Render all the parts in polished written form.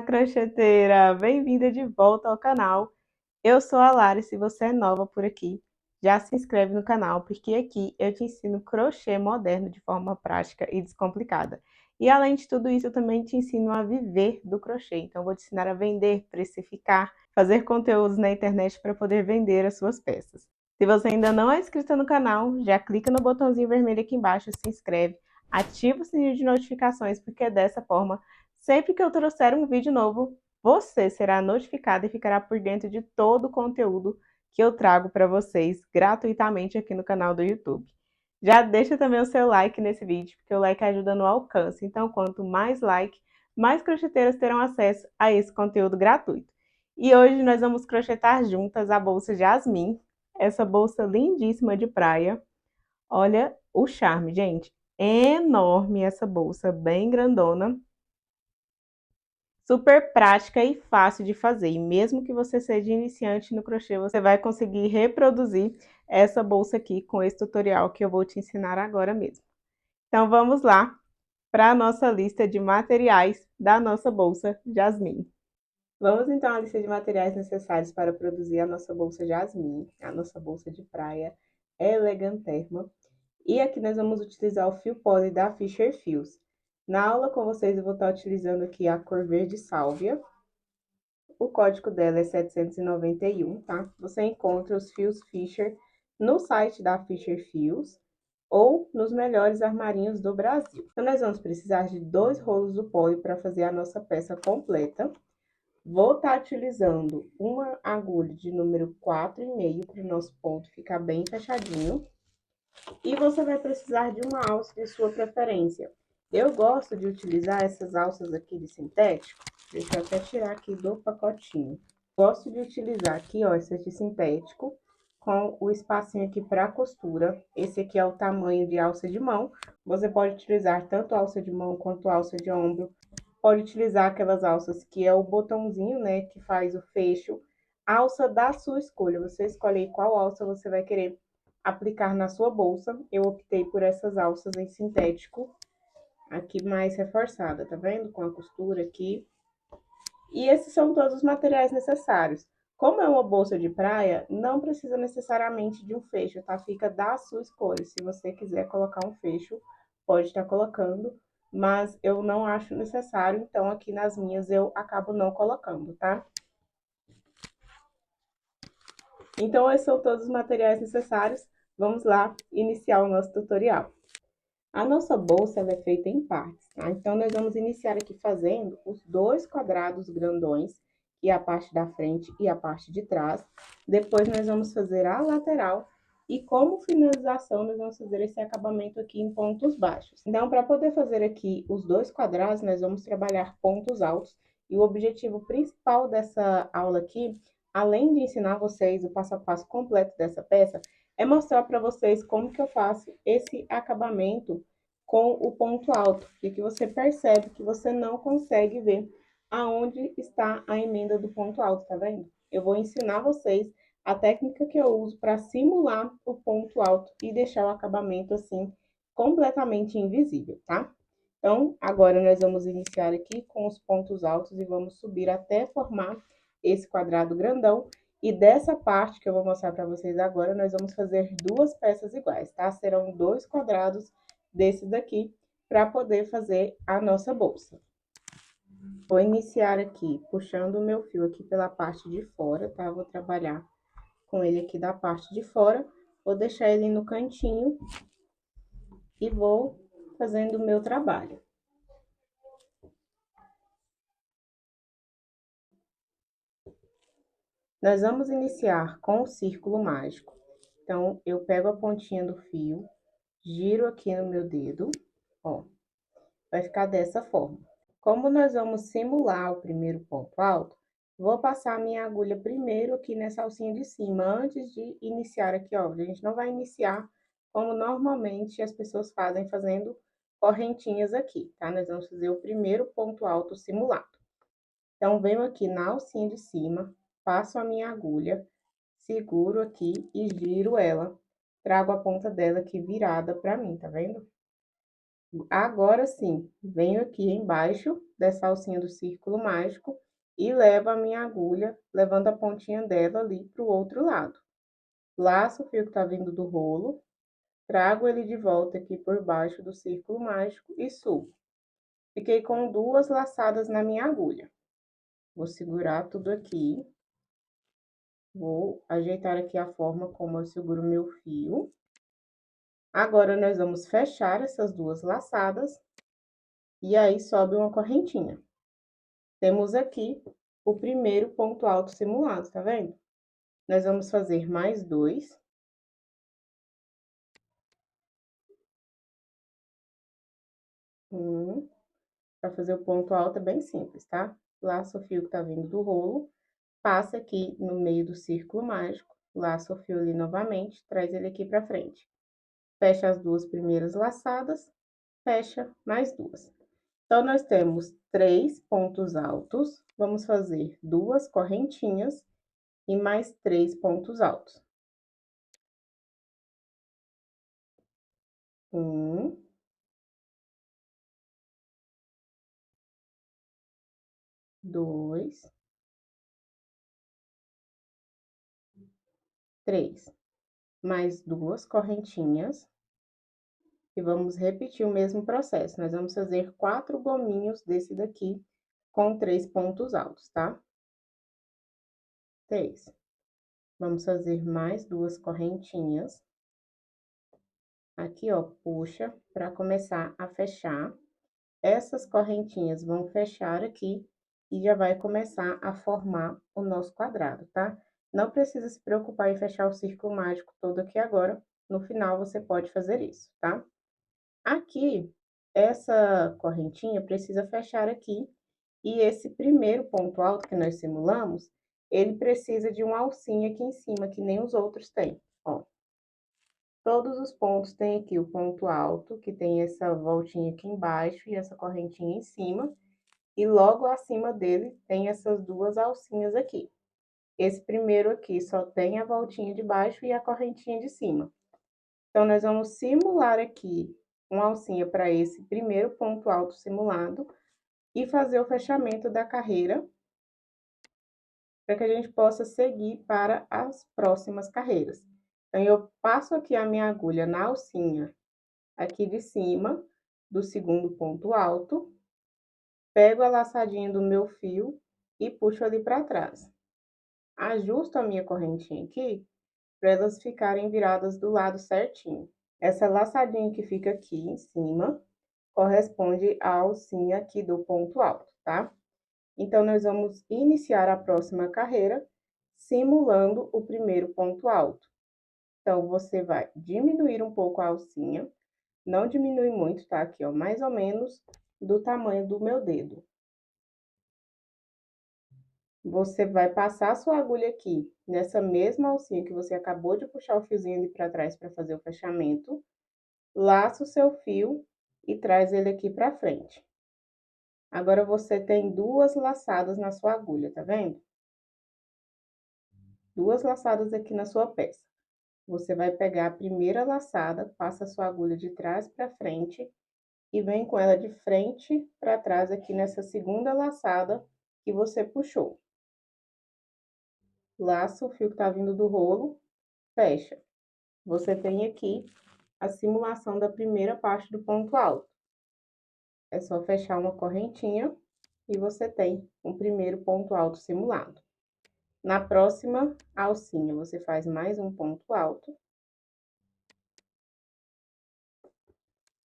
Olá, crocheteira! Bem-vinda de volta ao canal. Eu sou a Lara e se você é nova por aqui, já se inscreve no canal, porque aqui eu te ensino crochê moderno de forma prática e descomplicada. E além de tudo isso, eu também te ensino a viver do crochê. Então, eu vou te ensinar a vender, precificar, fazer conteúdos na internet para poder vender as suas peças. Se você ainda não é inscrita no canal, já clica no botãozinho vermelho aqui embaixo, se inscreve, ativa o sininho de notificações, porque dessa forma sempre que eu trouxer um vídeo novo, você será notificado e ficará por dentro de todo o conteúdo que eu trago para vocês gratuitamente aqui no canal do YouTube. Já deixa também o seu like nesse vídeo, porque o like ajuda no alcance. Então, quanto mais like, mais crocheteiras terão acesso a esse conteúdo gratuito. E hoje nós vamos crochetar juntas a bolsa Jasmine, essa bolsa lindíssima de praia. Olha o charme, gente. Enorme essa bolsa, bem grandona. Super prática e fácil de fazer. E mesmo que você seja iniciante no crochê, você vai conseguir reproduzir essa bolsa aqui com esse tutorial que eu vou te ensinar agora mesmo. Então vamos lá para a nossa lista de materiais da nossa bolsa Jasmine. Vamos então à lista de materiais necessários para produzir a nossa bolsa Jasmine, a nossa bolsa de praia Eleganterma. E aqui nós vamos utilizar o fio poli da Fisher Fios. Na aula com vocês eu vou estar utilizando aqui a cor verde sálvia. O código dela é 791, tá? Você encontra os fios Fisher no site da Fisher Fios ou nos melhores armarinhos do Brasil. Então, nós vamos precisar de 2 rolos do poli para fazer a nossa peça completa. Vou estar utilizando uma agulha de número 4,5 para o nosso ponto ficar bem fechadinho. E você vai precisar de uma alça de sua preferência. Eu gosto de utilizar essas alças aqui de sintético. Deixa eu até tirar aqui do pacotinho. Gosto de utilizar aqui, ó, esse de sintético, com o espacinho aqui para costura. Esse aqui é o tamanho de alça de mão. Você pode utilizar tanto alça de mão quanto alça de ombro. Pode utilizar aquelas alças que é o botãozinho, né, que faz o fecho. Alça da sua escolha. Você escolhe qual alça você vai querer aplicar na sua bolsa. Eu optei por essas alças em sintético, aqui mais reforçada, tá vendo? Com a costura aqui. E esses são todos os materiais necessários. Como é uma bolsa de praia, não precisa necessariamente de um fecho, tá? Fica da sua escolha. Se você quiser colocar um fecho, pode estar colocando, mas eu não acho necessário, então aqui nas minhas eu acabo não colocando, tá? Então, esses são todos os materiais necessários. Vamos lá iniciar o nosso tutorial. A nossa bolsa ela é feita em partes, tá? Então, nós vamos iniciar aqui fazendo os 2 quadrados grandões, que é a parte da frente e a parte de trás. Depois, nós vamos fazer a lateral e, como finalização, nós vamos fazer esse acabamento aqui em pontos baixos. Então, para poder fazer aqui os 2 quadrados, nós vamos trabalhar pontos altos. E o objetivo principal dessa aula aqui, além de ensinar vocês o passo a passo completo dessa peça, é mostrar para vocês como que eu faço esse acabamento com o ponto alto, e que você percebe que você não consegue ver aonde está a emenda do ponto alto, tá vendo? Eu vou ensinar vocês a técnica que eu uso para simular o ponto alto e deixar o acabamento assim completamente invisível, tá? Então, agora nós vamos iniciar aqui com os pontos altos e vamos subir até formar esse quadrado grandão. E dessa parte que eu vou mostrar para vocês agora, nós vamos fazer 2 peças iguais, tá? Serão 2 quadrados desses daqui para poder fazer a nossa bolsa. Vou iniciar aqui puxando o meu fio aqui pela parte de fora, tá? Vou trabalhar com ele aqui da parte de fora, vou deixar ele no cantinho e vou fazendo o meu trabalho. Nós vamos iniciar com o círculo mágico. Então, eu pego a pontinha do fio, giro aqui no meu dedo, ó, vai ficar dessa forma. Como nós vamos simular o primeiro ponto alto, vou passar a minha agulha primeiro aqui nessa alcinha de cima, antes de iniciar aqui, ó. A gente não vai iniciar como normalmente as pessoas fazem, fazendo correntinhas aqui, tá? Nós vamos fazer o primeiro ponto alto simulado. Então, venho aqui na alcinha de cima, passo a minha agulha, seguro aqui e giro ela. Trago a ponta dela aqui virada pra mim, tá vendo? Agora sim, venho aqui embaixo dessa alcinha do círculo mágico e levo a minha agulha, levando a pontinha dela ali para o outro lado. Laço o fio que tá vindo do rolo, trago ele de volta aqui por baixo do círculo mágico e subo. Fiquei com 2 laçadas na minha agulha. Vou segurar tudo aqui. Vou ajeitar aqui a forma como eu seguro meu fio. Agora, nós vamos fechar essas 2 laçadas. E aí, sobe uma correntinha. Temos aqui o primeiro ponto alto simulado, tá vendo? Nós vamos fazer mais 2. Para fazer o ponto alto é bem simples, tá? Laça o fio que tá vindo do rolo, passa aqui no meio do círculo mágico, laça o fio ali novamente, traz ele aqui pra frente. Fecha as 2 primeiras laçadas, fecha mais 2. Então, nós temos 3 pontos altos, vamos fazer 2 correntinhas e mais 3 pontos altos. 1, 2, 3. Mais 2 correntinhas. E vamos repetir o mesmo processo. Nós vamos fazer 4 gominhos desse daqui com 3 pontos altos, tá? 3. Vamos fazer mais 2 correntinhas. Aqui, ó, puxa para começar a fechar. Essas correntinhas vão fechar aqui e já vai começar a formar o nosso quadrado, tá? Não precisa se preocupar em fechar o círculo mágico todo aqui agora. No final, você pode fazer isso, tá? Aqui, essa correntinha precisa fechar aqui. E esse primeiro ponto alto que nós simulamos, ele precisa de uma alcinha aqui em cima, que nem os outros têm, ó. Todos os pontos têm aqui o ponto alto, que tem essa voltinha aqui embaixo e essa correntinha em cima. E logo acima dele tem essas 2 alcinhas aqui. Esse primeiro aqui só tem a voltinha de baixo e a correntinha de cima. Então, nós vamos simular aqui uma alcinha para esse primeiro ponto alto simulado e fazer o fechamento da carreira para que a gente possa seguir para as próximas carreiras. Então, eu passo aqui a minha agulha na alcinha aqui de cima do segundo ponto alto, pego a laçadinha do meu fio e puxo ali para trás. Ajusto a minha correntinha aqui para elas ficarem viradas do lado certinho. Essa laçadinha que fica aqui em cima corresponde à alcinha aqui do ponto alto, tá? Então, nós vamos iniciar a próxima carreira simulando o primeiro ponto alto. Então, você vai diminuir um pouco a alcinha, não diminui muito, tá? Aqui, ó, mais ou menos do tamanho do meu dedo. Você vai passar a sua agulha aqui, nessa mesma alcinha que você acabou de puxar o fiozinho ali para trás para fazer o fechamento. Laça o seu fio e traz ele aqui para frente. Agora, você tem 2 laçadas na sua agulha, tá vendo? 2 laçadas aqui na sua peça. Você vai pegar a primeira laçada, passa a sua agulha de trás para frente e vem com ela de frente para trás aqui nessa segunda laçada que você puxou. Laça o fio que tá vindo do rolo, fecha. Você tem aqui a simulação da primeira parte do ponto alto. É só fechar uma correntinha e você tem um primeiro ponto alto simulado. Na próxima alcinha, você faz mais um ponto alto.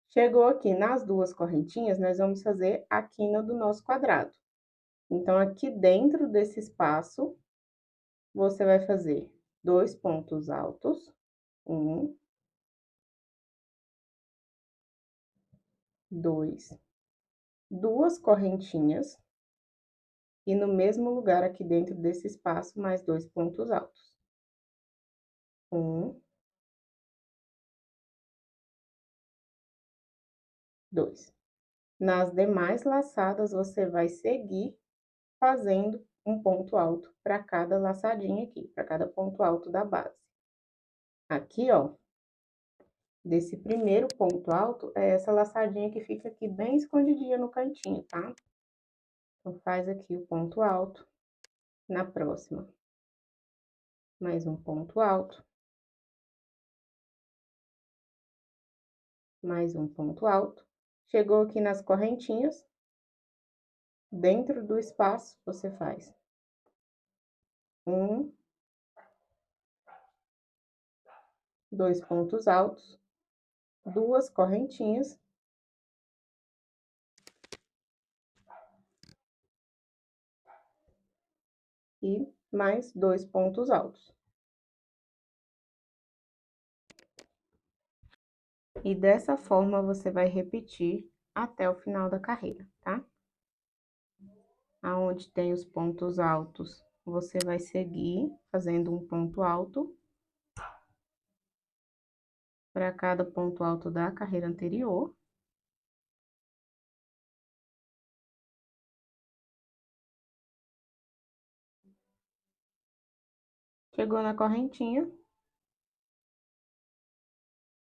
Chegou aqui nas 2 correntinhas, nós vamos fazer a quina do nosso quadrado. Então, aqui dentro desse espaço, você vai fazer 2 pontos altos, 1, 2, 2 correntinhas, e no mesmo lugar aqui dentro desse espaço, mais 2 pontos altos. 1, 2. Nas demais laçadas, você vai seguir fazendo um ponto alto para cada laçadinha aqui, para cada ponto alto da base. Aqui, ó, desse primeiro ponto alto é essa laçadinha que fica aqui bem escondidinha no cantinho, tá? Então, faz aqui o ponto alto. Na próxima, mais um ponto alto. Mais um ponto alto. Chegou aqui nas correntinhas, dentro do espaço, você faz um, dois pontos altos, duas correntinhas e mais dois pontos altos. E dessa forma, você vai repetir até o final da carreira, tá? Aonde tem os pontos altos, você vai seguir fazendo um ponto alto para cada ponto alto da carreira anterior. Chegou na correntinha,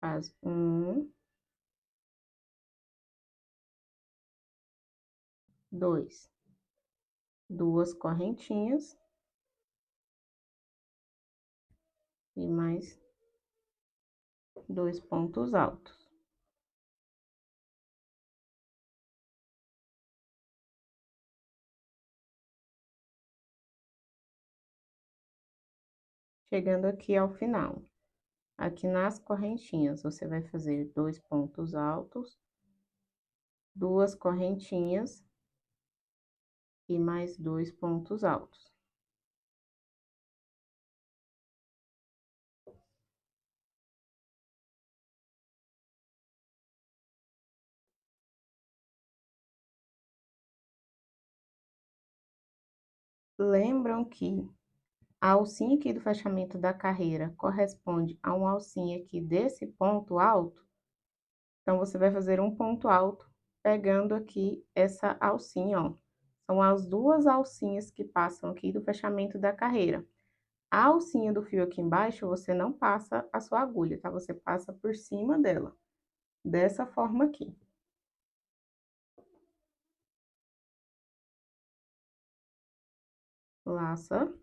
faz um, dois, duas correntinhas e mais dois pontos altos. Chegando aqui ao final, aqui nas correntinhas, você vai fazer dois pontos altos, duas correntinhas e mais dois pontos altos. Lembram que a alcinha aqui do fechamento da carreira corresponde a uma alcinha aqui desse ponto alto? Então, você vai fazer um ponto alto, pegando aqui essa alcinha, ó. São as duas alcinhas que passam aqui do fechamento da carreira. A alcinha do fio aqui embaixo, você não passa a sua agulha, tá? Você passa por cima dela, dessa forma aqui. Laça,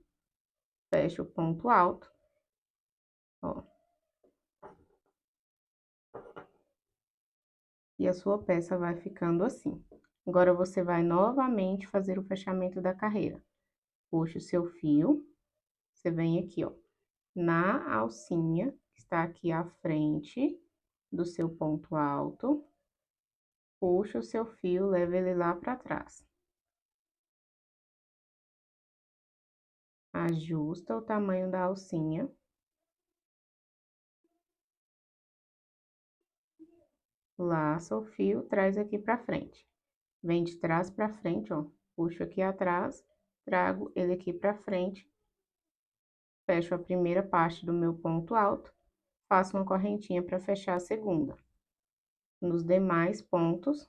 fecha o ponto alto, ó. E a sua peça vai ficando assim. Agora, você vai novamente fazer o fechamento da carreira. Puxa o seu fio, você vem aqui, ó, na alcinha, que está aqui à frente do seu ponto alto, puxa o seu fio, leva ele lá para trás. Ajusta o tamanho da alcinha. Laça o fio, traz aqui para frente. Vem de trás para frente, ó. Puxo aqui atrás, trago ele aqui para frente. Fecho a primeira parte do meu ponto alto, faço uma correntinha para fechar a segunda. Nos demais pontos,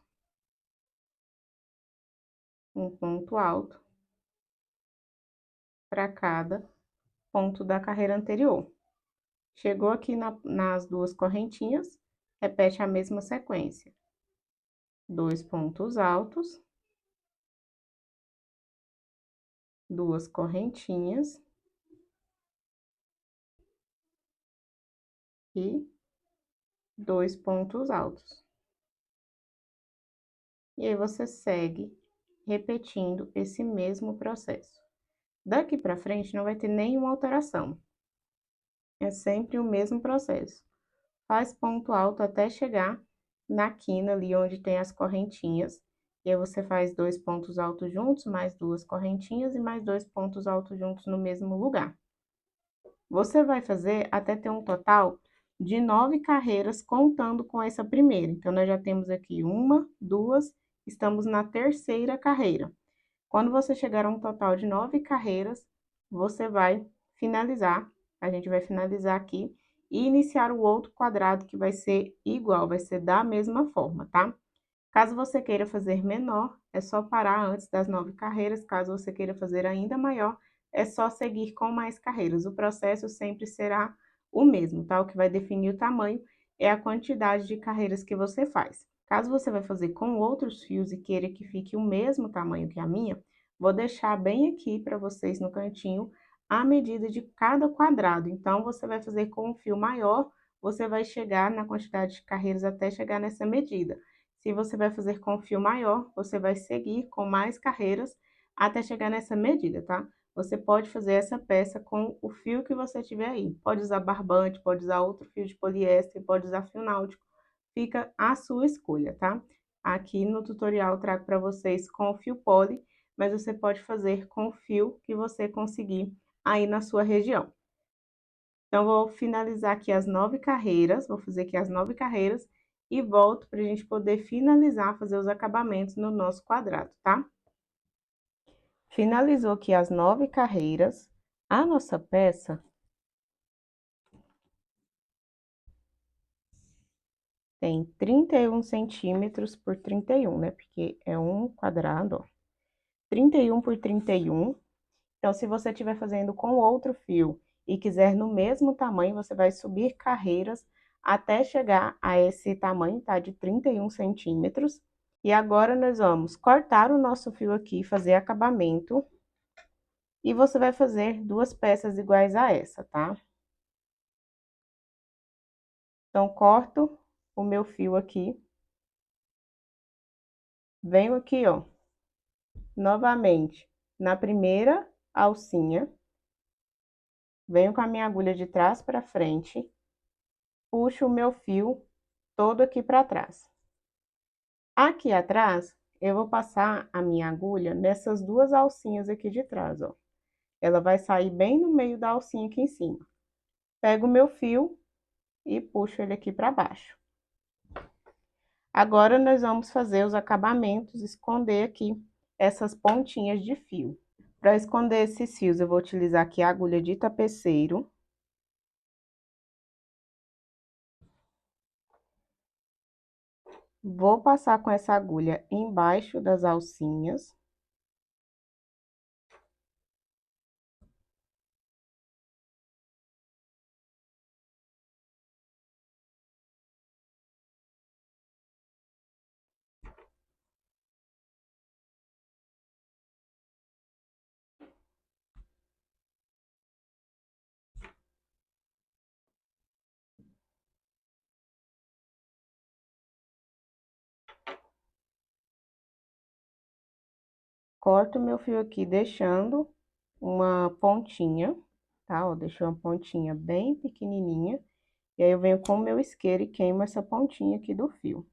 um ponto alto para cada ponto da carreira anterior. Chegou aqui nas duas correntinhas, repete a mesma sequência. Dois pontos altos, duas correntinhas e dois pontos altos. E aí, você segue repetindo esse mesmo processo. Daqui para frente, não vai ter nenhuma alteração. É sempre o mesmo processo. Faz ponto alto até chegar na quina ali onde tem as correntinhas. E aí, você faz dois pontos altos juntos, mais duas correntinhas e mais dois pontos altos juntos no mesmo lugar. Você vai fazer até ter um total de 9 carreiras, contando com essa primeira. Então, nós já temos aqui uma, duas, estamos na terceira carreira. Quando você chegar a um total de 9 carreiras, você vai finalizar. A gente vai finalizar aqui e iniciar o outro quadrado, que vai ser igual, vai ser da mesma forma, tá? Caso você queira fazer menor, é só parar antes das 9 carreiras. Caso você queira fazer ainda maior, é só seguir com mais carreiras. O processo sempre será o mesmo, tá? O que vai definir o tamanho é a quantidade de carreiras que você faz. Caso você vai fazer com outros fios e queira que fique o mesmo tamanho que a minha, vou deixar bem aqui para vocês no cantinho a medida de cada quadrado. Então, você vai fazer com um fio maior, você vai chegar na quantidade de carreiras até chegar nessa medida. Se você vai fazer com fio maior, você vai seguir com mais carreiras até chegar nessa medida, tá? Você pode fazer essa peça com o fio que você tiver aí. Pode usar barbante, pode usar outro fio de poliéster, pode usar fio náutico. Fica a sua escolha, tá? Aqui no tutorial eu trago para vocês com o fio poli, mas você pode fazer com o fio que você conseguir aí na sua região. Então, vou finalizar aqui as 9 carreiras, vou fazer aqui as 9 carreiras e volto para a gente poder finalizar, fazer os acabamentos no nosso quadrado, tá? Finalizou aqui as 9 carreiras, a nossa peça tem 31 centímetros por 31, né? Porque é um quadrado, ó. 31 por 31. Então, se você estiver fazendo com outro fio e quiser no mesmo tamanho, você vai subir carreiras até chegar a esse tamanho, tá? De 31 centímetros. E agora, nós vamos cortar o nosso fio aqui, fazer acabamento. E você vai fazer 2 peças iguais a essa, tá? Então, corto o meu fio aqui. Venho aqui, ó, novamente, na primeira alcinha. Venho com a minha agulha de trás para frente. Puxo o meu fio todo aqui para trás. Aqui atrás, eu vou passar a minha agulha nessas 2 alcinhas aqui de trás, ó. Ela vai sair bem no meio da alcinha aqui em cima. Pego o meu fio e puxo ele aqui para baixo. Agora, nós vamos fazer os acabamentos, esconder aqui essas pontinhas de fio. Para esconder esses fios, eu vou utilizar aqui a agulha de tapeceiro. Vou passar com essa agulha embaixo das alcinhas. Corto meu fio aqui, deixando uma pontinha, tá? Ó, deixei uma pontinha bem pequenininha. E aí, eu venho com o meu isqueiro e queimo essa pontinha aqui do fio.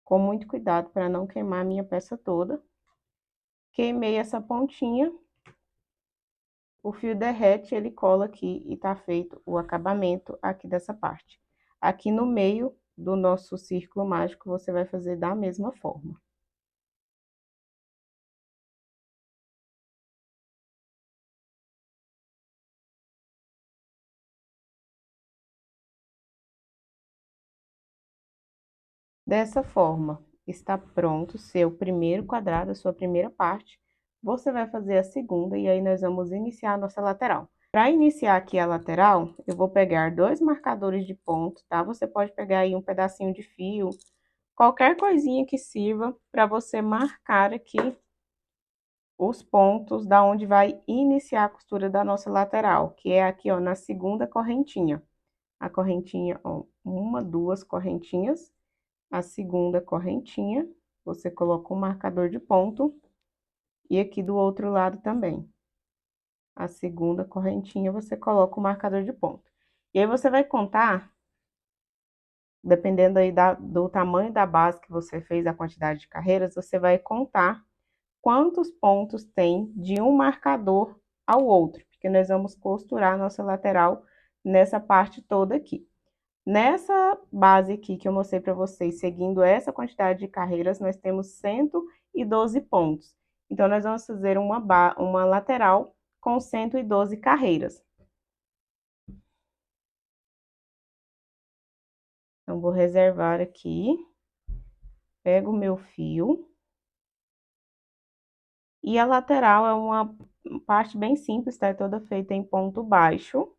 Com muito cuidado para não queimar a minha peça toda. Queimei essa pontinha. O fio derrete, ele cola aqui e tá feito o acabamento aqui dessa parte. Aqui no meio do nosso círculo mágico, você vai fazer da mesma forma. Dessa forma, está pronto o seu primeiro quadrado, a sua primeira parte. Você vai fazer a segunda e aí nós vamos iniciar a nossa lateral. Para iniciar aqui a lateral, eu vou pegar 2 marcadores de ponto, tá? Você pode pegar aí um pedacinho de fio, qualquer coisinha que sirva para você marcar aqui os pontos da onde vai iniciar a costura da nossa lateral, que é aqui, ó, na segunda correntinha. A correntinha, ó, 1, 2 correntinhas. A segunda correntinha, você coloca um marcador de ponto, e aqui do outro lado também. A segunda correntinha, você coloca o marcador de ponto. E aí, você vai contar, dependendo aí do tamanho da base que você fez, a quantidade de carreiras, você vai contar quantos pontos tem de um marcador ao outro, porque nós vamos costurar a nossa lateral nessa parte toda aqui. Nessa base aqui que eu mostrei para vocês, seguindo essa quantidade de carreiras, nós temos 112 pontos. Então, nós vamos fazer uma lateral com 112 carreiras. Então, vou reservar aqui. Pego o meu fio. E a lateral é uma parte bem simples, tá? É toda feita em ponto baixo.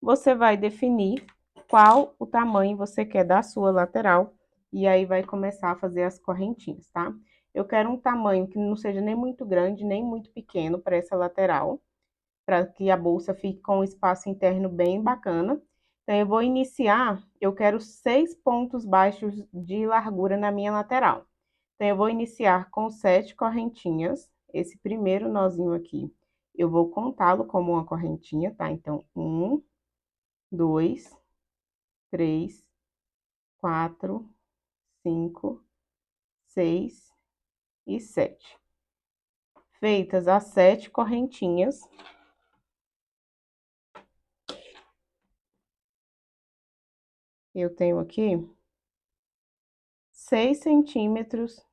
Você vai definir qual o tamanho você quer da sua lateral, e aí vai começar a fazer as correntinhas, tá? Eu quero um tamanho que não seja nem muito grande, nem muito pequeno para essa lateral, para que a bolsa fique com um espaço interno bem bacana. Então, eu vou iniciar, eu quero 6 pontos baixos de largura na minha lateral. Então, eu vou iniciar com 7 correntinhas, esse primeiro nozinho aqui, eu vou contá-lo como uma correntinha, tá? Então, 1, 2, 3, 4, 5, 6 e 7. Feitas as 7 correntinhas, eu tenho aqui 6 centímetros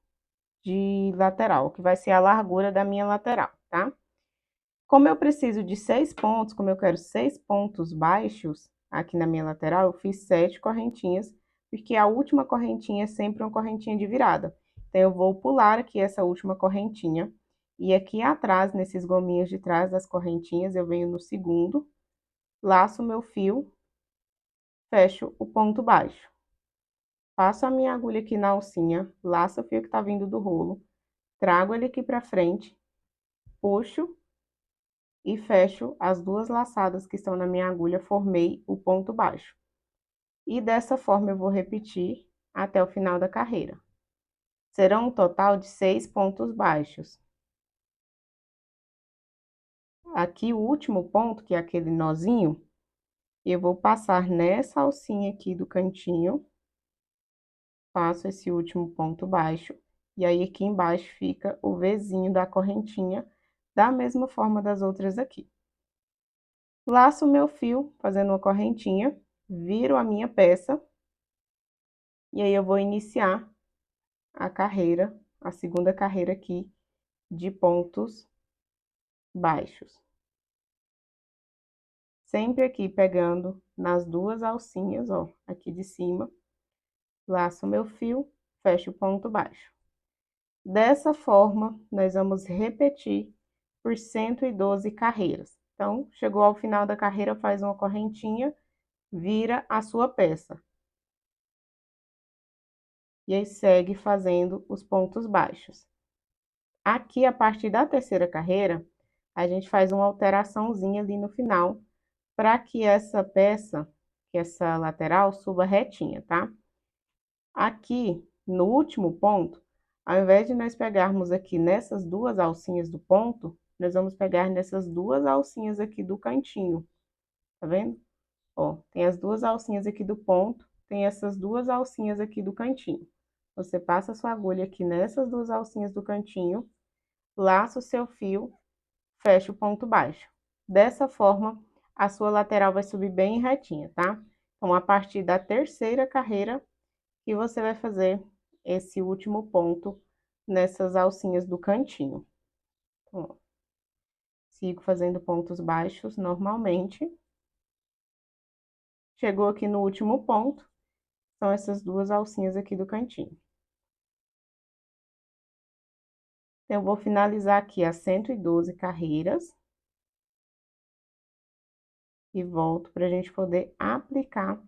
de lateral, que vai ser a largura da minha lateral, tá? Como eu preciso de 6 pontos, como eu quero 6 pontos baixos aqui na minha lateral, eu fiz 7 correntinhas, porque a última correntinha é sempre uma correntinha de virada. Então, eu vou pular aqui essa última correntinha, e aqui atrás, nesses gominhos de trás das correntinhas, eu venho no segundo, laço o meu fio, fecho o ponto baixo. Passo a minha agulha aqui na alcinha, laço o fio que tá vindo do rolo, trago ele aqui pra frente, puxo e fecho as 2 laçadas que estão na minha agulha, formei o ponto baixo. E dessa forma eu vou repetir até o final da carreira. Serão um total de 6 pontos baixos. Aqui o último ponto, que é aquele nozinho, eu vou passar nessa alcinha aqui do cantinho, passo esse último ponto baixo, e aí aqui embaixo fica o Vzinho da correntinha, da mesma forma das outras aqui. Laço o meu fio, fazendo uma correntinha, viro a minha peça, e aí eu vou iniciar a carreira, a segunda carreira aqui, de pontos baixos. Sempre aqui pegando nas 2 alcinhas, ó, aqui de cima, laço o meu fio, fecho o ponto baixo. Dessa forma, nós vamos repetir por 112 carreiras. Então, chegou ao final da carreira, faz uma correntinha, vira a sua peça. E aí, segue fazendo os pontos baixos. Aqui, a partir da terceira carreira, a gente faz uma alteraçãozinha ali no final, para que essa peça, que essa lateral, suba retinha, tá? Aqui, no último ponto, ao invés de nós pegarmos aqui nessas 2 alcinhas do ponto, nós vamos pegar nessas 2 alcinhas aqui do cantinho, tá vendo? Ó, tem as 2 alcinhas aqui do ponto, tem essas 2 alcinhas aqui do cantinho. Você passa a sua agulha aqui nessas 2 alcinhas do cantinho, laça o seu fio, fecha o ponto baixo. Dessa forma, a sua lateral vai subir bem retinha, tá? Então, a partir da terceira carreira, que você vai fazer esse último ponto nessas alcinhas do cantinho. Então, ó, sigo fazendo pontos baixos normalmente. Chegou aqui no último ponto, são essas 2 alcinhas aqui do cantinho. Então, eu vou finalizar aqui as 112 carreiras. E volto pra gente poder aplicar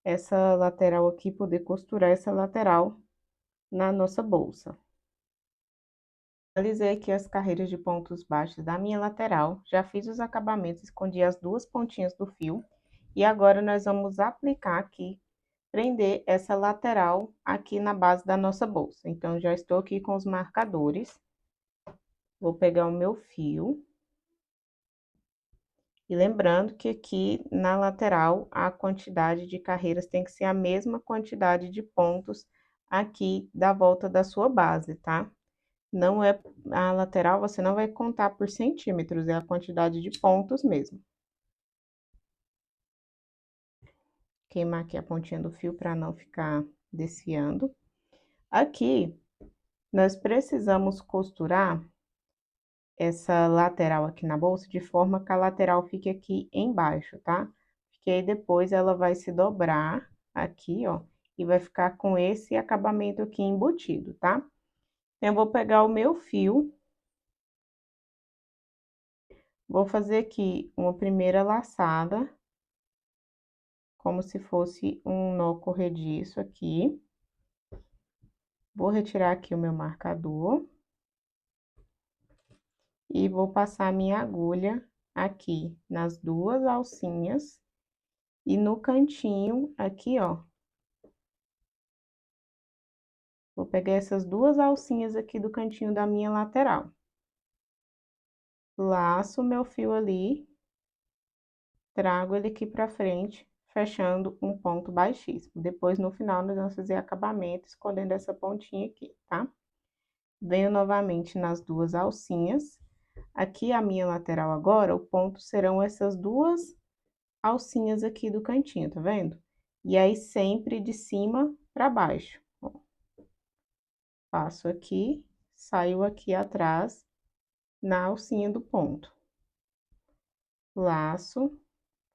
essa lateral aqui, poder costurar essa lateral na nossa bolsa. Finalizei aqui as carreiras de pontos baixos da minha lateral, já fiz os acabamentos, escondi as 2 pontinhas do fio, e agora nós vamos aplicar aqui, prender essa lateral aqui na base da nossa bolsa. Então, já estou aqui com os marcadores, vou pegar o meu fio, e lembrando que aqui na lateral, a quantidade de carreiras tem que ser a mesma quantidade de pontos aqui da volta da sua base, tá? Não é a lateral, você não vai contar por centímetros, é a quantidade de pontos mesmo. Queimar aqui a pontinha do fio para não ficar desfiando. Aqui, nós precisamos costurar essa lateral aqui na bolsa de forma que a lateral fique aqui embaixo, tá? Porque aí depois ela vai se dobrar aqui, ó, e vai ficar com esse acabamento aqui embutido, tá? Então, eu vou pegar o meu fio, vou fazer aqui uma primeira laçada como se fosse um nó corrediço aqui. Vou retirar aqui o meu marcador. E vou passar a minha agulha aqui nas duas alcinhas e no cantinho aqui, ó. Vou pegar essas duas alcinhas aqui do cantinho da minha lateral. Laço o meu fio ali, trago ele aqui pra frente, fechando um ponto baixíssimo. Depois, no final, nós vamos fazer acabamento escondendo essa pontinha aqui, tá? Venho novamente nas duas alcinhas. Aqui a minha lateral agora, o ponto serão essas duas alcinhas aqui do cantinho, tá vendo? E aí, sempre de cima pra baixo. Ó. Passo aqui, saio aqui atrás, na alcinha do ponto. Laço,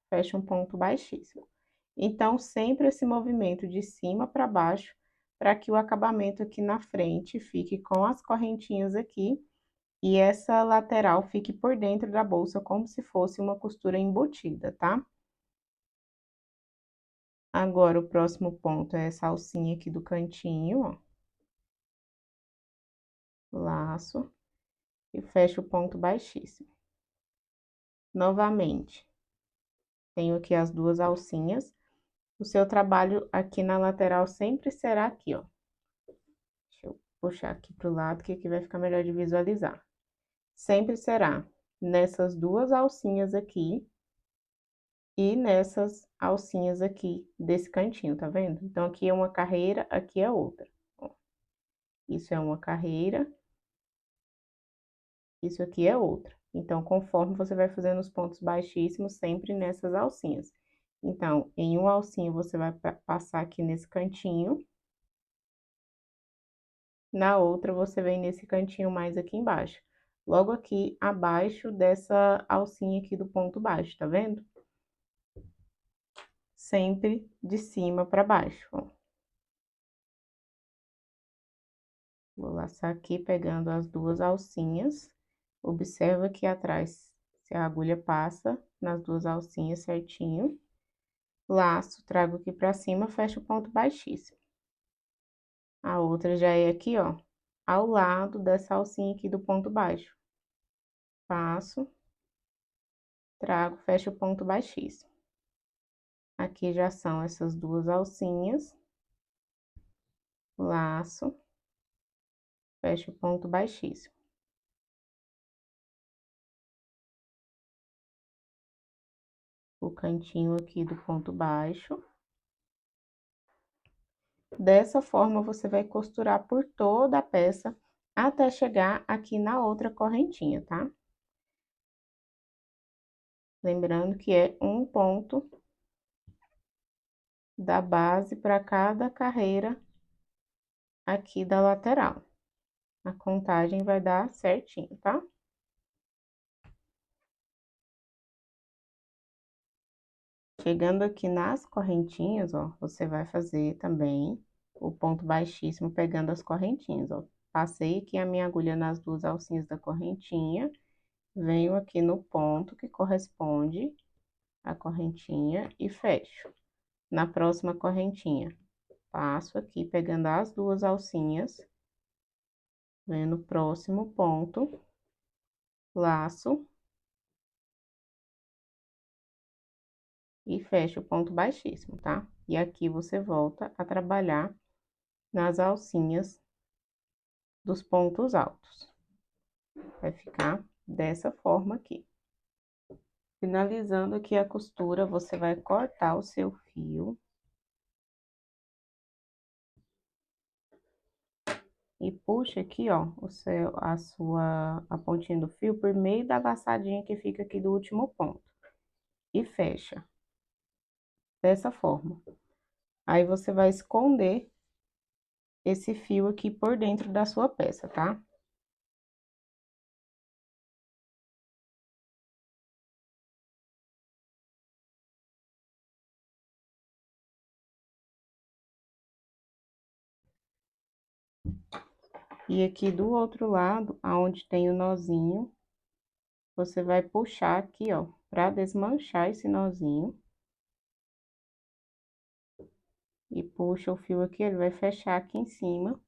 fecho um ponto baixíssimo. Então, sempre esse movimento de cima pra baixo, para que o acabamento aqui na frente fique com as correntinhas aqui, e essa lateral fique por dentro da bolsa, como se fosse uma costura embutida, tá? Agora, o próximo ponto é essa alcinha aqui do cantinho, ó. Laço e fecho o ponto baixíssimo. Novamente, tenho aqui as duas alcinhas. O seu trabalho aqui na lateral sempre será aqui, ó. Deixa eu puxar aqui pro lado, que aqui vai ficar melhor de visualizar. Sempre será nessas duas alcinhas aqui e nessas alcinhas aqui desse cantinho, tá vendo? Então, aqui é uma carreira, aqui é outra. Ó. Isso é uma carreira, isso aqui é outra. Então, conforme você vai fazendo os pontos baixíssimos, sempre nessas alcinhas. Então, em uma alcinha, você vai passar aqui nesse cantinho. Na outra, você vem nesse cantinho mais aqui embaixo. Logo aqui, abaixo dessa alcinha aqui do ponto baixo, tá vendo? Sempre de cima pra baixo, ó. Vou laçar aqui, pegando as duas alcinhas. Observa aqui atrás, se a agulha passa nas duas alcinhas certinho. Laço, trago aqui pra cima, fecho o ponto baixíssimo. A outra já é aqui, ó, ao lado dessa alcinha aqui do ponto baixo. Passo, trago, fecho o ponto baixíssimo. Aqui já são essas duas alcinhas. Laço, fecho o ponto baixíssimo. O cantinho aqui do ponto baixo. Dessa forma, você vai costurar por toda a peça até chegar aqui na outra correntinha, tá? Lembrando que é um ponto da base para cada carreira aqui da lateral. A contagem vai dar certinho, tá? Chegando aqui nas correntinhas, ó, você vai fazer também o ponto baixíssimo pegando as correntinhas, ó. Passei aqui a minha agulha nas duas alcinhas da correntinha, venho aqui no ponto que corresponde à correntinha e fecho. Na próxima correntinha, passo aqui pegando as duas alcinhas, venho no próximo ponto, laço e fecho o ponto baixíssimo, tá? E aqui você volta a trabalhar nas alcinhas dos pontos altos. Vai ficar dessa forma aqui. Finalizando aqui a costura, você vai cortar o seu fio. E puxa aqui, ó, a pontinha do fio por meio da laçadinha que fica aqui do último ponto. E fecha. Dessa forma. Aí, você vai esconder esse fio aqui por dentro da sua peça, tá? E aqui do outro lado, aonde tem o nozinho, você vai puxar aqui, ó, pra desmanchar esse nozinho. e puxa o fio aqui, ele vai fechar aqui em cima.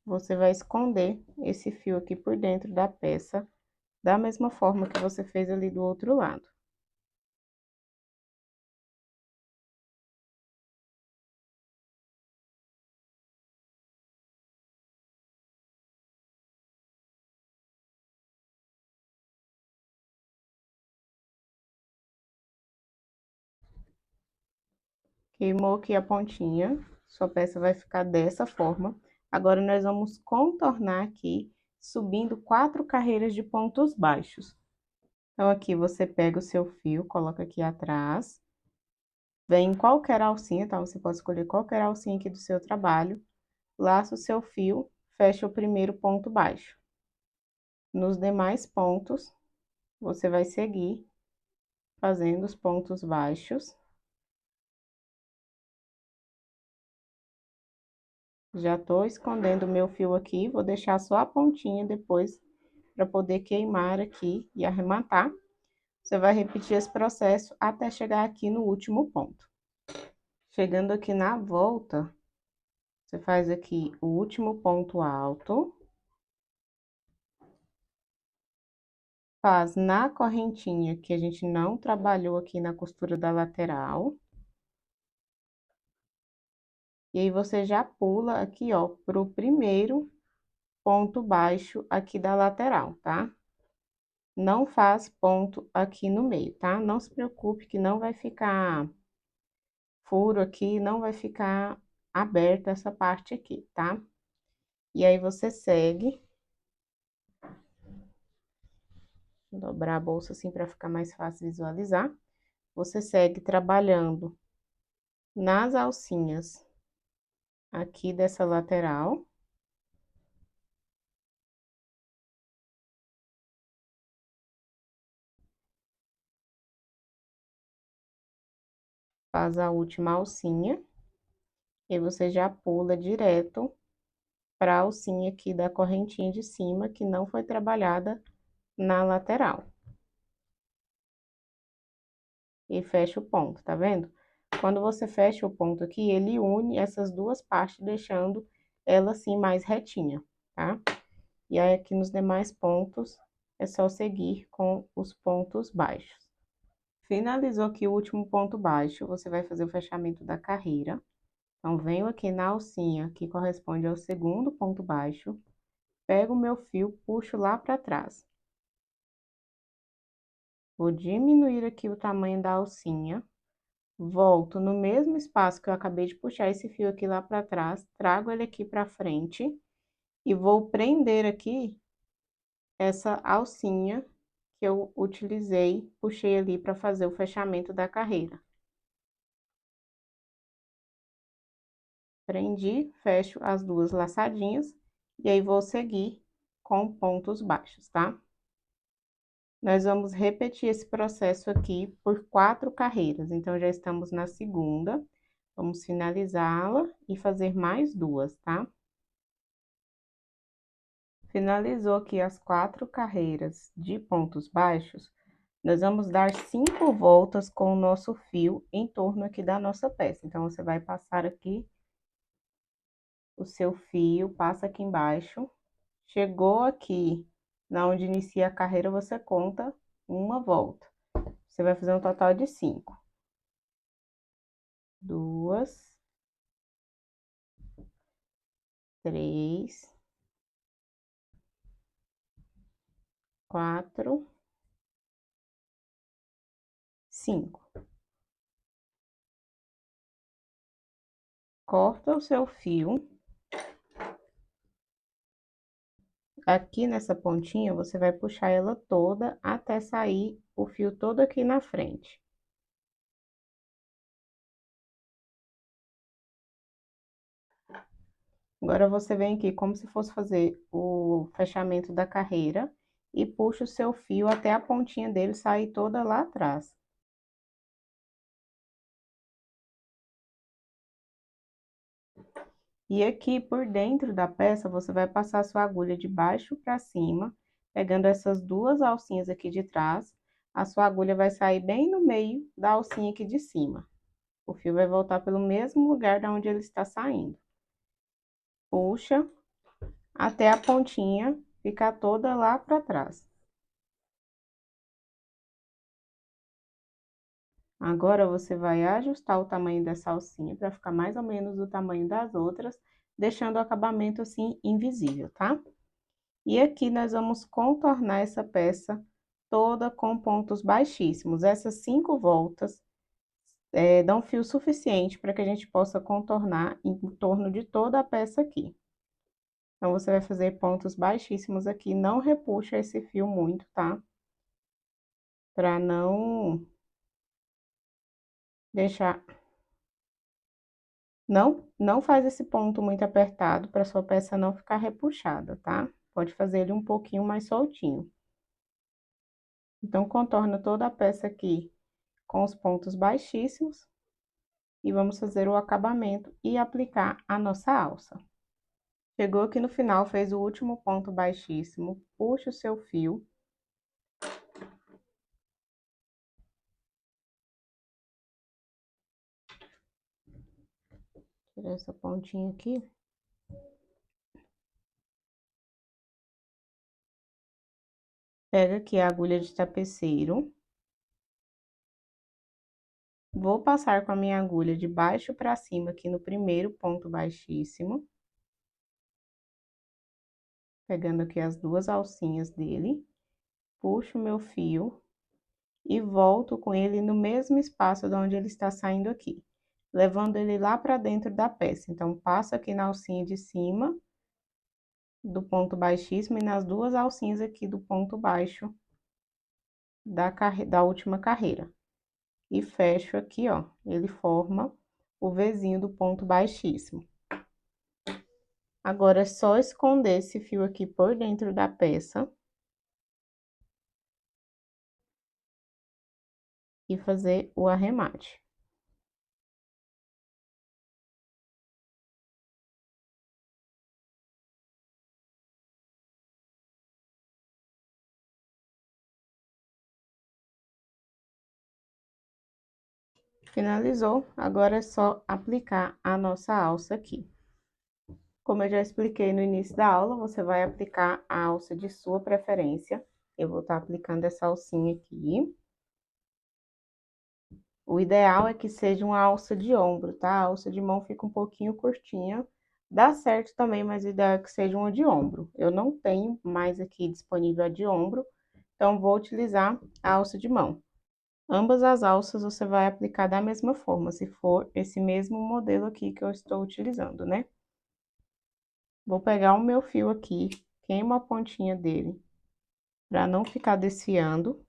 Você vai esconder esse fio aqui por dentro da peça, da mesma forma que você fez ali do outro lado. Queimou aqui a pontinha, sua peça vai ficar dessa forma. Agora, nós vamos contornar aqui, subindo 4 carreiras de pontos baixos. Então, aqui você pega o seu fio, coloca aqui atrás, vem em qualquer alcinha, tá? Você pode escolher qualquer alcinha aqui do seu trabalho, laça o seu fio, fecha o primeiro ponto baixo. Nos demais pontos, você vai seguir fazendo os pontos baixos. Já tô escondendo o meu fio aqui, vou deixar só a pontinha depois para poder queimar aqui e arrematar. Você vai repetir esse processo até chegar aqui no último ponto. Chegando aqui na volta, você faz aqui o último ponto alto. Faz na correntinha que a gente não trabalhou aqui na costura da lateral. E aí, você já pula aqui, ó, pro primeiro ponto baixo aqui da lateral, tá? Não faz ponto aqui no meio, tá? Não se preocupe que não vai ficar furo aqui, não vai ficar aberta essa parte aqui, tá? E aí, você segue. Vou dobrar a bolsa assim para ficar mais fácil visualizar. Você segue trabalhando nas alcinhas aqui dessa lateral. Faz a última alcinha. E você já pula direto para a alcinha aqui da correntinha de cima, que não foi trabalhada na lateral. E fecha o ponto, tá vendo? Quando você fecha o ponto aqui, ele une essas duas partes, deixando ela assim mais retinha, tá? E aí, aqui nos demais pontos, é só seguir com os pontos baixos. Finalizou aqui o último ponto baixo, você vai fazer o fechamento da carreira. Então, venho aqui na alcinha, que corresponde ao segundo ponto baixo, pego o meu fio, puxo lá para trás. Vou diminuir aqui o tamanho da alcinha, volto no mesmo espaço que eu acabei de puxar esse fio aqui lá para trás, trago ele aqui para frente e vou prender aqui essa alcinha que eu utilizei, puxei ali para fazer o fechamento da carreira. Prendi, fecho as duas laçadinhas e aí vou seguir com pontos baixos, tá? Nós vamos repetir esse processo aqui por 4 carreiras. Então, já estamos na segunda. Vamos finalizá-la e fazer mais 2, tá? Finalizou aqui as 4 carreiras de pontos baixos. Nós vamos dar 5 voltas com o nosso fio em torno aqui da nossa peça. Então, você vai passar aqui o seu fio, passa aqui embaixo. Chegou aqui, na onde inicia a carreira, você conta uma volta. Você vai fazer um total de 5. 2, 3, 4, 5. Corta o seu fio. Aqui nessa pontinha, você vai puxar ela toda até sair o fio todo aqui na frente. Agora, você vem aqui como se fosse fazer o fechamento da carreira e puxa o seu fio até a pontinha dele sair toda lá atrás. E aqui por dentro da peça, você vai passar sua agulha de baixo para cima, pegando essas duas alcinhas aqui de trás. A sua agulha vai sair bem no meio da alcinha aqui de cima. O fio vai voltar pelo mesmo lugar da onde ele está saindo. Puxa até a pontinha ficar toda lá para trás. Agora, você vai ajustar o tamanho dessa alcinha para ficar mais ou menos do tamanho das outras, deixando o acabamento assim invisível, tá? E aqui nós vamos contornar essa peça toda com pontos baixíssimos. Essas 5 voltas dão fio suficiente para que a gente possa contornar em torno de toda a peça aqui. Então, você vai fazer pontos baixíssimos aqui, não repuxa esse fio muito, tá? Para não deixar... Não faz esse ponto muito apertado para sua peça não ficar repuxada, tá? Pode fazer ele um pouquinho mais soltinho. Então, contorna toda a peça aqui com os pontos baixíssimos. E vamos fazer o acabamento e aplicar a nossa alça. Chegou aqui no final, fez o último ponto baixíssimo, puxa o seu fio. Tirar essa pontinha aqui. Pega aqui a agulha de tapeceiro. Vou passar com a minha agulha de baixo para cima aqui no primeiro ponto baixíssimo. Pegando aqui as 2 alcinhas dele. Puxo o meu fio e volto com ele no mesmo espaço de onde ele está saindo aqui, levando ele lá para dentro da peça. Então, passo aqui na alcinha de cima do ponto baixíssimo e nas 2 alcinhas aqui do ponto baixo da última carreira. E fecho aqui, ó, ele forma o Vzinho do ponto baixíssimo. Agora, é só esconder esse fio aqui por dentro da peça. E fazer o arremate. Finalizou, agora é só aplicar a nossa alça aqui. Como eu já expliquei no início da aula, você vai aplicar a alça de sua preferência. Eu vou estar aplicando essa alcinha aqui. O ideal é que seja uma alça de ombro, tá? A alça de mão fica um pouquinho curtinha. Dá certo também, mas o ideal é que seja uma de ombro. Eu não tenho mais aqui disponível a de ombro, então vou utilizar a alça de mão. Ambas as alças você vai aplicar da mesma forma, se for esse mesmo modelo aqui que eu estou utilizando, né? Vou pegar o meu fio aqui, queimo a pontinha dele, para não ficar desfiando.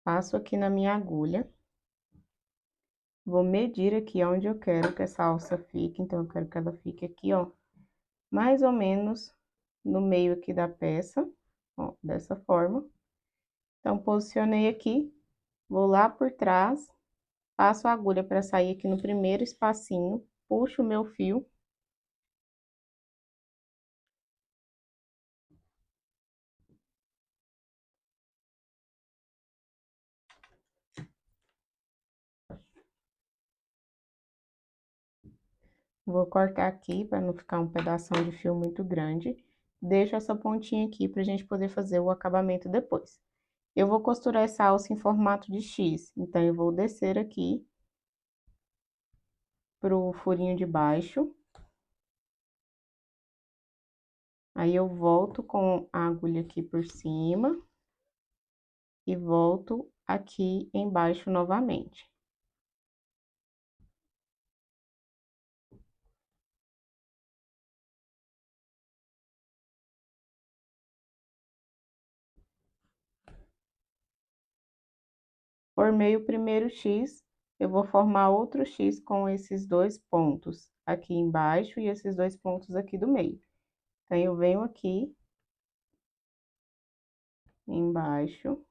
Passo aqui na minha agulha. Vou medir aqui onde eu quero que essa alça fique, então eu quero que ela fique aqui, ó, mais ou menos no meio aqui da peça, ó, dessa forma. Então, posicionei aqui, vou lá por trás, passo a agulha para sair aqui no primeiro espacinho, puxo o meu fio. Vou cortar aqui para não ficar um pedação de fio muito grande. Deixo essa pontinha aqui pra gente poder fazer o acabamento depois. Eu vou costurar essa alça em formato de X, então eu vou descer aqui pro furinho de baixo. Aí, eu volto com a agulha aqui por cima e volto aqui embaixo novamente. Formei o primeiro X, eu vou formar outro X com esses 2 pontos aqui embaixo e esses 2 pontos aqui do meio. Então, eu venho aqui embaixo,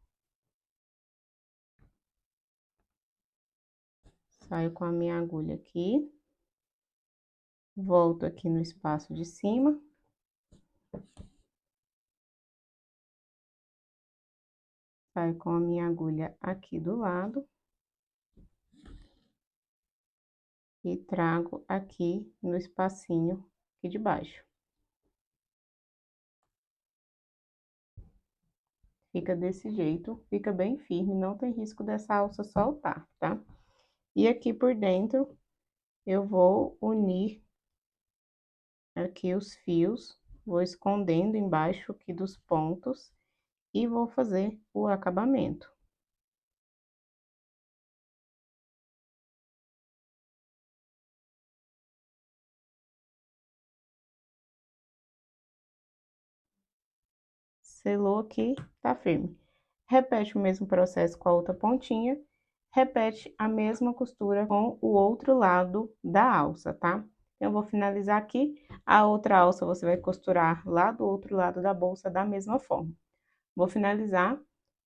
saio com a minha agulha aqui, volto aqui no espaço de cima. Saio com a minha agulha aqui do lado. E trago aqui no espacinho aqui de baixo. Fica desse jeito, fica bem firme, não tem risco dessa alça soltar, tá? E aqui por dentro, eu vou unir aqui os fios, vou escondendo embaixo aqui dos pontos e vou fazer o acabamento. Selou aqui, tá firme. Repete o mesmo processo com a outra pontinha, repete a mesma costura com o outro lado da alça, tá? Eu vou finalizar aqui, a outra alça você vai costurar lá do outro lado da bolsa da mesma forma. Vou finalizar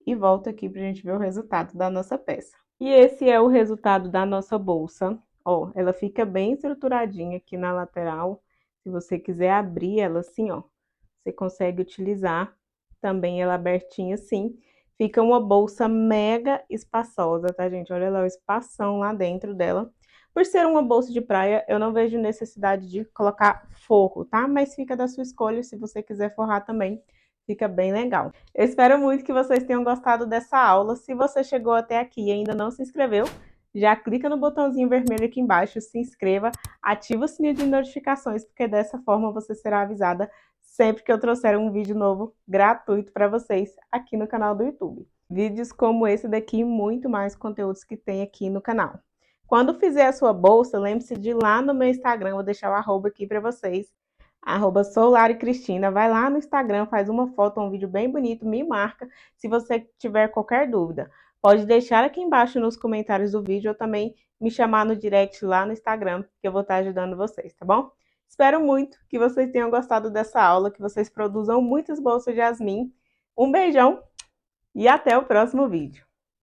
e volto aqui pra gente ver o resultado da nossa peça. E esse é o resultado da nossa bolsa. Ó, ela fica bem estruturadinha aqui na lateral. Se você quiser abrir ela assim, ó, você consegue utilizar também ela abertinha assim. Fica uma bolsa mega espaçosa, tá, gente? Olha lá o espação lá dentro dela. Por ser uma bolsa de praia, eu não vejo necessidade de colocar forro, tá? Mas fica da sua escolha, se você quiser forrar também, fica bem legal. Eu espero muito que vocês tenham gostado dessa aula. Se você chegou até aqui e ainda não se inscreveu, já clica no botãozinho vermelho aqui embaixo, se inscreva, ativa o sininho de notificações, porque dessa forma você será avisada sempre que eu trouxer um vídeo novo gratuito para vocês aqui no canal do YouTube. Vídeos como esse daqui e muito mais conteúdos que tem aqui no canal. Quando fizer a sua bolsa, lembre-se de ir lá no meu Instagram, vou deixar o arroba aqui para vocês, @soularicristina. Vai lá no Instagram, faz uma foto, um vídeo bem bonito, me marca se você tiver qualquer dúvida. Pode deixar aqui embaixo nos comentários do vídeo ou também me chamar no direct lá no Instagram, que eu vou estar ajudando vocês, tá bom? Espero muito que vocês tenham gostado dessa aula, que vocês produzam muitas bolsas de jasmim. Um beijão e até o próximo vídeo.